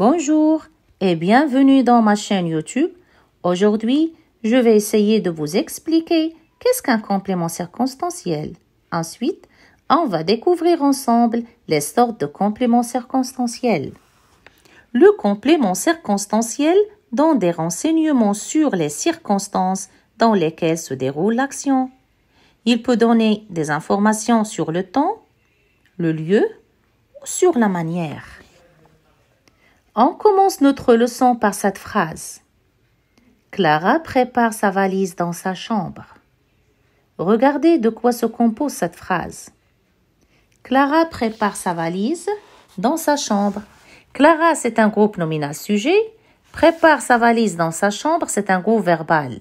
Bonjour et bienvenue dans ma chaîne YouTube. Aujourd'hui, je vais essayer de vous expliquer qu'est-ce qu'un complément circonstanciel. Ensuite, on va découvrir ensemble les sortes de compléments circonstanciels. Le complément circonstanciel donne des renseignements sur les circonstances dans lesquelles se déroule l'action. Il peut donner des informations sur le temps, le lieu ou sur la manière. On commence notre leçon par cette phrase. Clara prépare sa valise dans sa chambre. Regardez de quoi se compose cette phrase. Clara prépare sa valise dans sa chambre. Clara, c'est un groupe nominal sujet. Prépare sa valise dans sa chambre, c'est un groupe verbal.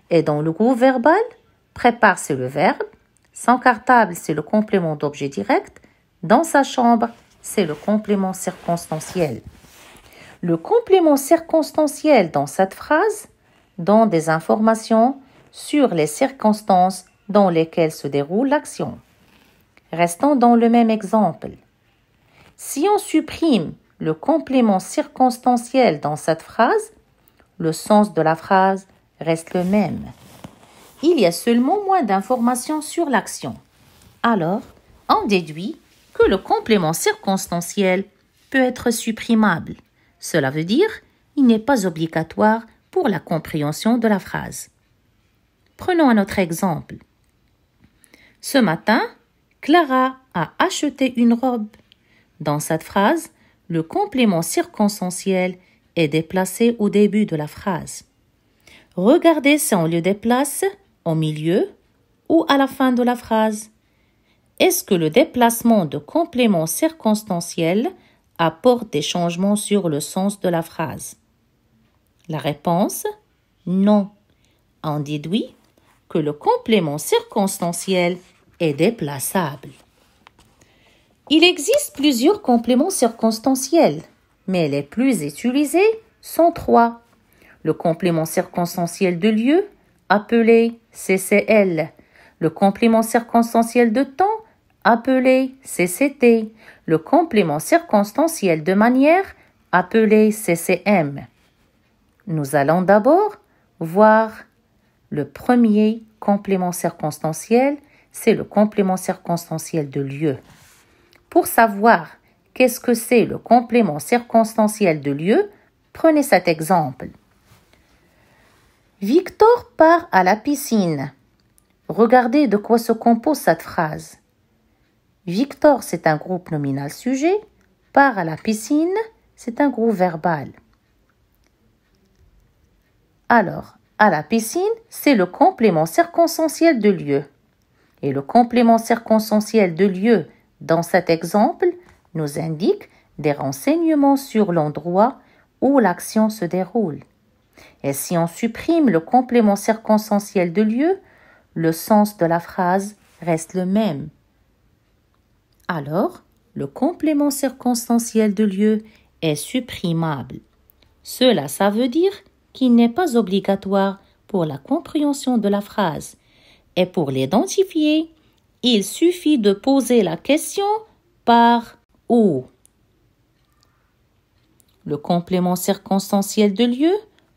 Et dans le groupe verbal, prépare, c'est le verbe. Son cartable, c'est le complément d'objet direct. Dans sa chambre, c'est le complément circonstanciel. Le complément circonstanciel dans cette phrase donne des informations sur les circonstances dans lesquelles se déroule l'action. Restons dans le même exemple. Si on supprime le complément circonstanciel dans cette phrase, le sens de la phrase reste le même. Il y a seulement moins d'informations sur l'action. Alors, on déduit que le complément circonstanciel peut être supprimable. Cela veut dire qu'il n'est pas obligatoire pour la compréhension de la phrase. Prenons un autre exemple. Ce matin, Clara a acheté une robe. Dans cette phrase, le complément circonstanciel est déplacé au début de la phrase. Regardez si on le déplace au milieu ou à la fin de la phrase. Est-ce que le déplacement de complément circonstanciel apporte des changements sur le sens de la phrase? La réponse, non. On déduit que le complément circonstanciel est déplaçable. Il existe plusieurs compléments circonstanciels, mais les plus utilisés sont 3. Le complément circonstanciel de lieu, appelé CCL. Le complément circonstanciel de temps, appelé CCT. Le complément circonstanciel de manière, appelé CCM. Nous allons d'abord voir le premier complément circonstanciel, c'est le complément circonstanciel de lieu. Pour savoir qu'est-ce que c'est le complément circonstanciel de lieu, prenez cet exemple. Victor part à la piscine. Regardez de quoi se compose cette phrase. Victor, c'est un groupe nominal sujet. Part à la piscine, c'est un groupe verbal. Alors, à la piscine, c'est le complément circonstanciel de lieu. Et le complément circonstanciel de lieu, dans cet exemple, nous indique des renseignements sur l'endroit où l'action se déroule. Et si on supprime le complément circonstanciel de lieu, le sens de la phrase reste le même. Alors, le complément circonstanciel de lieu est supprimable. Cela, ça veut dire qu'il n'est pas obligatoire pour la compréhension de la phrase. Et pour l'identifier, il suffit de poser la question par où. Le complément circonstanciel de lieu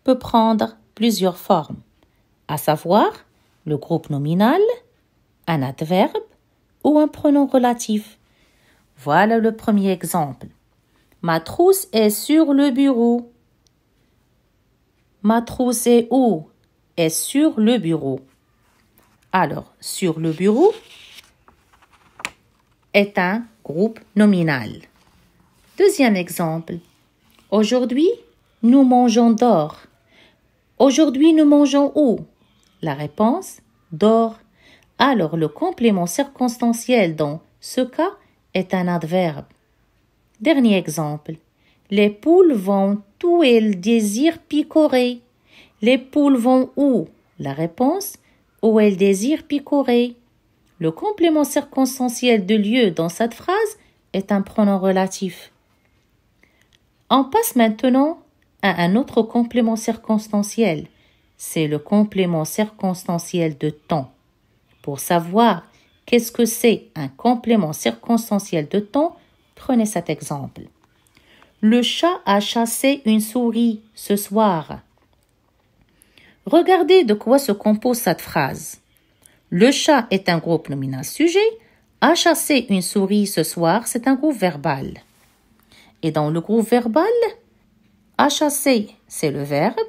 peut prendre plusieurs formes, à savoir le groupe nominal, un adverbe ou un pronom relatif. Voilà le premier exemple. Ma trousse est sur le bureau. Ma trousse est où? Est sur le bureau. Alors, sur le bureau est un groupe nominal. Deuxième exemple. Aujourd'hui, nous mangeons dehors. Aujourd'hui, nous mangeons où? La réponse, dehors. Alors, le complément circonstanciel dans ce cas est un adverbe. Dernier exemple. Les poules vont où elles désirent picorer. Les poules vont où? La réponse, où elles désirent picorer. Le complément circonstanciel de lieu dans cette phrase est un pronom relatif. On passe maintenant à un autre complément circonstanciel. C'est le complément circonstanciel de temps. Pour savoir qu'est-ce que c'est un complément circonstanciel de temps, prenez cet exemple. Le chat a chassé une souris ce soir. Regardez de quoi se compose cette phrase. Le chat est un groupe nominal sujet. A chassé une souris ce soir, c'est un groupe verbal. Et dans le groupe verbal, a chassé, c'est le verbe.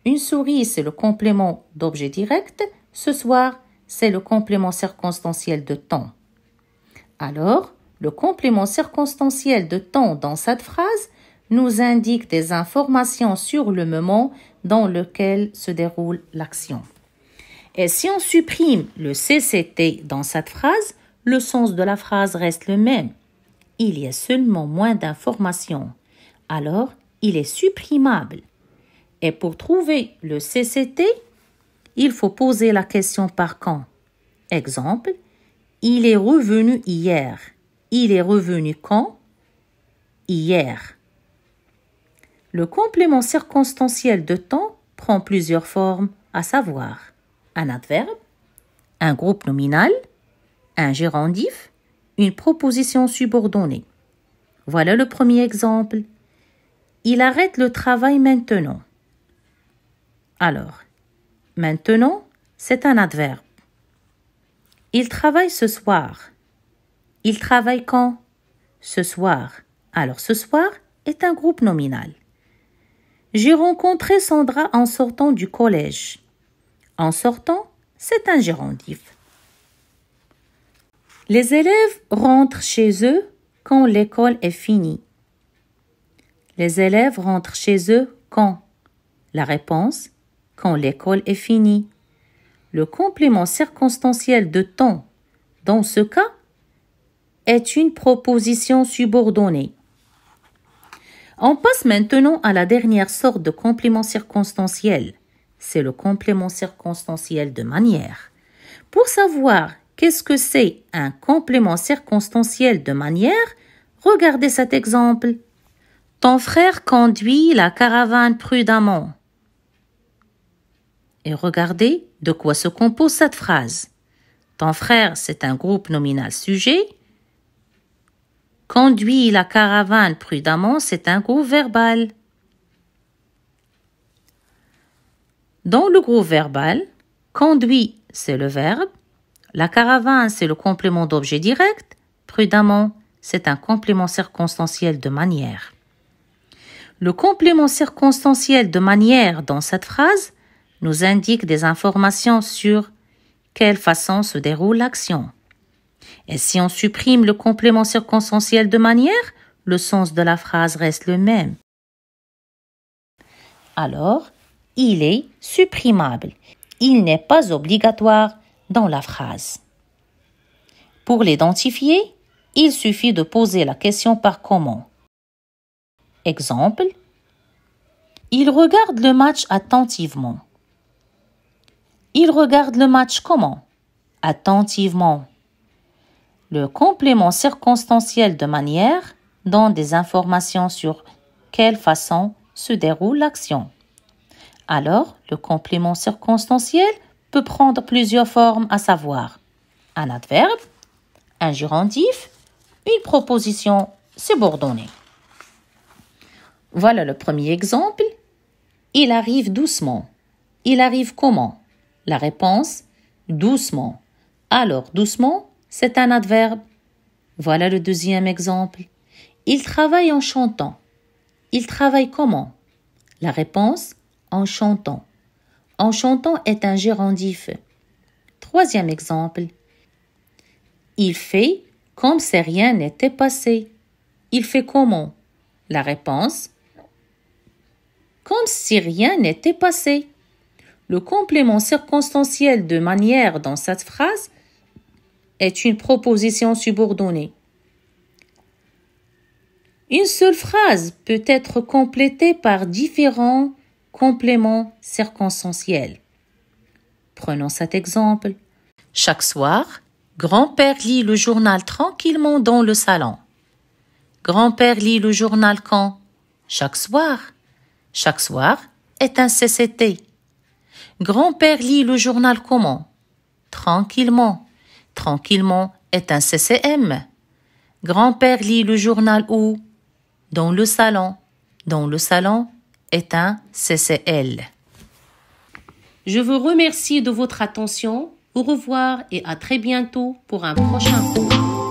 Une souris, c'est le complément d'objet direct. Ce soir, c'est le complément circonstanciel de temps. Alors, le complément circonstanciel de temps dans cette phrase nous indique des informations sur le moment dans lequel se déroule l'action. Et si on supprime le CCT dans cette phrase, le sens de la phrase reste le même. Il y a seulement moins d'informations. Alors, il est supprimable. Et pour trouver le CCT, il faut poser la question par quand. Exemple, il est revenu hier. Il est revenu quand? Hier. Le complément circonstanciel de temps prend plusieurs formes, à savoir un adverbe, un groupe nominal, un gérondif, une proposition subordonnée. Voilà le premier exemple. Il arrête le travail maintenant. Alors, maintenant, c'est un adverbe. Il travaille ce soir. Il travaille quand? Ce soir. Alors, ce soir est un groupe nominal. J'ai rencontré Sandra en sortant du collège. En sortant, c'est un gérondif. Les élèves rentrent chez eux quand l'école est finie. Les élèves rentrent chez eux quand? La réponse, quand l'école est finie. Le complément circonstanciel de temps, dans ce cas, est une proposition subordonnée. On passe maintenant à la dernière sorte de complément circonstanciel. C'est le complément circonstanciel de manière. Pour savoir qu'est-ce que c'est un complément circonstanciel de manière, regardez cet exemple. Ton frère conduit la caravane prudemment. Et regardez de quoi se compose cette phrase. Ton frère, c'est un groupe nominal sujet. Conduit la caravane prudemment, c'est un groupe verbal. Dans le groupe verbal, conduit, c'est le verbe. La caravane, c'est le complément d'objet direct. Prudemment, c'est un complément circonstanciel de manière. Le complément circonstanciel de manière dans cette phrase nous indique des informations sur quelle façon se déroule l'action. Et si on supprime le complément circonstanciel de manière, le sens de la phrase reste le même. Alors, il est supprimable. Il n'est pas obligatoire dans la phrase. Pour l'identifier, il suffit de poser la question par comment. Exemple, il regarde le match attentivement. Il regarde le match comment? Attentivement. Le complément circonstanciel de manière donne des informations sur quelle façon se déroule l'action. Alors, le complément circonstanciel peut prendre plusieurs formes, à savoir un adverbe, un gérondif, une proposition subordonnée. Voilà le premier exemple. Il arrive doucement. Il arrive comment? La réponse, doucement. Alors, doucement, c'est un adverbe. Voilà le deuxième exemple. Il travaille en chantant. Il travaille comment? La réponse, en chantant. En chantant est un gérondif. Troisième exemple. Il fait comme si rien n'était passé. Il fait comment? La réponse, comme si rien n'était passé. Le complément circonstanciel de manière dans cette phrase est une proposition subordonnée. Une seule phrase peut être complétée par différents compléments circonstanciels. Prenons cet exemple. Chaque soir, grand-père lit le journal tranquillement dans le salon. Grand-père lit le journal quand? Chaque soir. Chaque soir est un CCT. Grand-père lit le journal comment? Tranquillement. Tranquillement est un CCM. Grand-père lit le journal où? Dans le salon. Dans le salon est un CCL. Je vous remercie de votre attention. Au revoir et à très bientôt pour un prochain cours.